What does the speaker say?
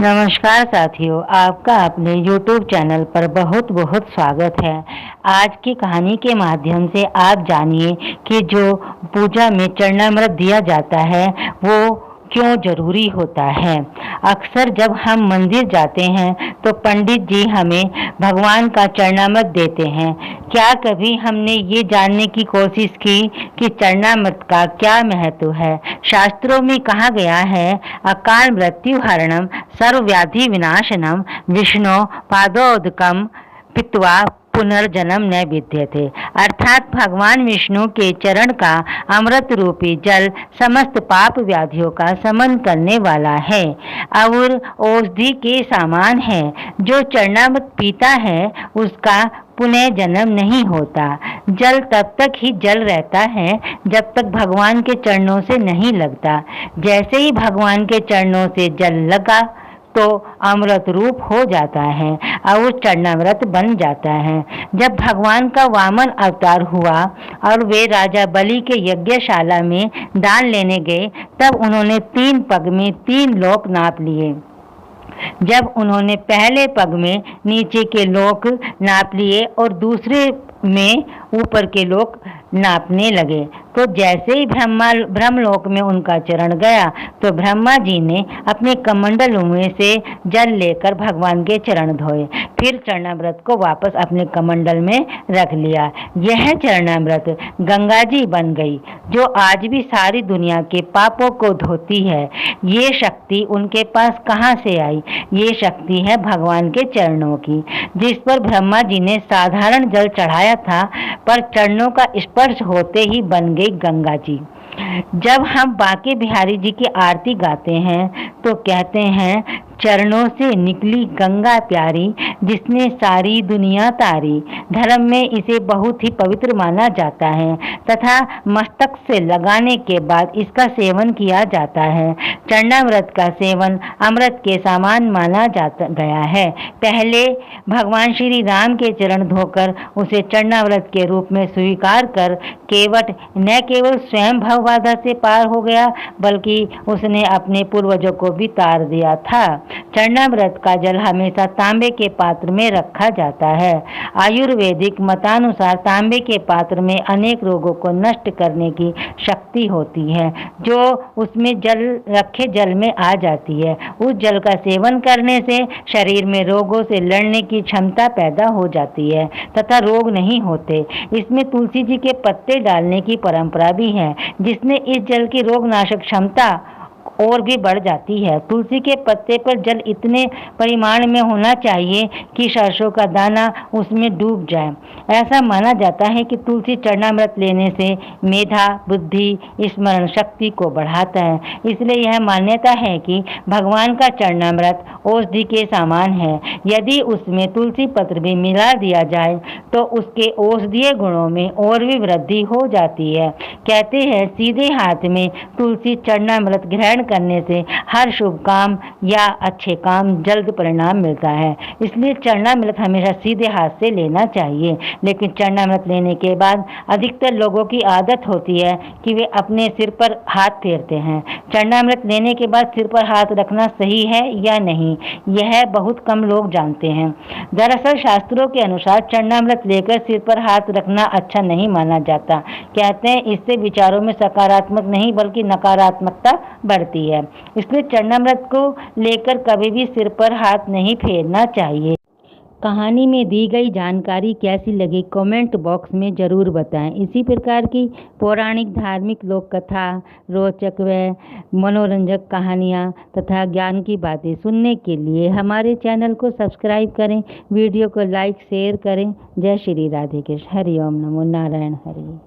नमस्कार साथियों, आपका अपने YouTube चैनल पर बहुत बहुत स्वागत है। आज की कहानी के माध्यम से आप जानिए कि जो पूजा में चरणामृत दिया जाता है वो क्यों जरूरी होता है। अक्सर जब हम मंदिर जाते हैं तो पंडित जी हमें भगवान का चरणामृत देते हैं। क्या कभी हमने ये जानने की कोशिश की कि चरणामृत का क्या महत्व है। शास्त्रों में कहा गया है, अकाल मृत्यु हरणम सर्वव्याधि विनाशनम विष्णु पादोदकम पित्वा पुनर्जन्म न विद्यते। अर्थात भगवान विष्णु के चरण का अमृत रूपी जल समस्त पाप व्याधियों का शमन करने वाला है और औषधि के समान है। जो चरणामृत पीता है उसका पुनः जन्म नहीं होता। जल तब तक ही जल रहता है जब तक भगवान के चरणों से नहीं लगता। जैसे ही भगवान के चरणों से जल लगा तो अमृत रूप हो जाता है और चरणामृत बन जाता है। जब भगवान का वामन अवतार हुआ और वे राजा बलि के यज्ञशाला में दान लेने गए, तब उन्होंने 3 पग में 3 लोक नाप लिए। जब उन्होंने पहले पग में नीचे के लोक नाप लिए और दूसरे में ऊपर के लोक नापने लगे, तो जैसे ही ब्रह्मलोक में उनका चरण गया तो ब्रह्मा जी ने अपने कमंडलों में से जल लेकर भगवान के चरण धोए, फिर चरणामृत को वापस अपने कमंडल में रख लिया। यह चरणामृत गंगा जी बन गई जो आज भी सारी दुनिया के पापों को धोती है। ये शक्ति उनके पास कहाँ से आई? ये शक्ति है भगवान के चरणों की, जिस पर ब्रह्मा जी ने साधारण जल चढ़ाया था, पर चरणों का स्पर्श होते ही बन गई गंगा जी। जब हम बांके बिहारी जी की आरती गाते हैं तो कहते हैं, चरणों से निकली गंगा प्यारी जिसने सारी दुनिया तारी। धर्म में इसे बहुत ही पवित्र माना जाता है तथा मस्तक से लगाने के बाद इसका सेवन किया जाता है। चरणामृत का सेवन अमृत के समान माना गया है। पहले भगवान श्री राम के चरण धोकर उसे चरणामृत के रूप में स्वीकार कर केवट न केवल स्वयं भवबाधा से पार हो गया, बल्कि उसने अपने पूर्वजों को भी तार दिया था। चरणामृत का जल हमेशा तांबे के पात्र में रखा जाता है। आयुर्वेदिक मतानुसार तांबे के पात्र में अनेक रोगों को नष्ट करने की शक्ति होती है जो उसमें रखे जल में आ जाती है। उस जल का सेवन करने से शरीर में रोगों से लड़ने की क्षमता पैदा हो जाती है तथा रोग नहीं होते। इसमें तुलसी जी के पत्ते डालने की परंपरा भी है, जिसने इस जल की रोगनाशक क्षमता और भी बढ़ जाती है। तुलसी के पत्ते पर जल इतने परिमाण में होना चाहिए कि सरसों का दाना उसमें डूब जाए। ऐसा माना जाता है कि तुलसी चरणामृत लेने से मेधा, बुद्धि, स्मरण शक्ति को बढ़ाता है। इसलिए यह मान्यता है कि भगवान का चरणामृत औषधि के समान है। यदि उसमें तुलसी पत्र भी मिला दिया जाए तो उसके औषधीय गुणों में और भी वृद्धि हो जाती है। कहते हैं, सीधे हाथ में तुलसी चरणामृत ग्रहण करने से हर शुभ काम या अच्छे काम जल्द परिणाम मिलता है। इसलिए चरणामृत हमेशा सीधे हाथ से लेना चाहिए। लेकिन चरणामृत लेने के बाद अधिकतर लोगों की आदत होती है कि वे अपने सिर पर हाथ फेरते हैं। चरणामृत लेने के बाद सिर पर हाथ रखना सही है या नहीं, यह बहुत कम लोग जानते हैं। दरअसल शास्त्रों के अनुसार चरणामृत लेकर सिर पर हाथ रखना अच्छा नहीं माना जाता। कहते हैं, इससे विचारों में सकारात्मक नहीं बल्कि नकारात्मकता बढ़ती है। इसलिए चरणामृत को लेकर कभी भी सिर पर हाथ नहीं फेरना चाहिए। कहानी में दी गई जानकारी कैसी लगी कमेंट बॉक्स में ज़रूर बताएं। इसी प्रकार की पौराणिक, धार्मिक, लोक कथा, रोचक व मनोरंजक कहानियाँ तथा ज्ञान की बातें सुनने के लिए हमारे चैनल को सब्सक्राइब करें, वीडियो को लाइक शेयर करें। जय श्री राधे कृष्ण। हरि ओम नमो नारायण हरि।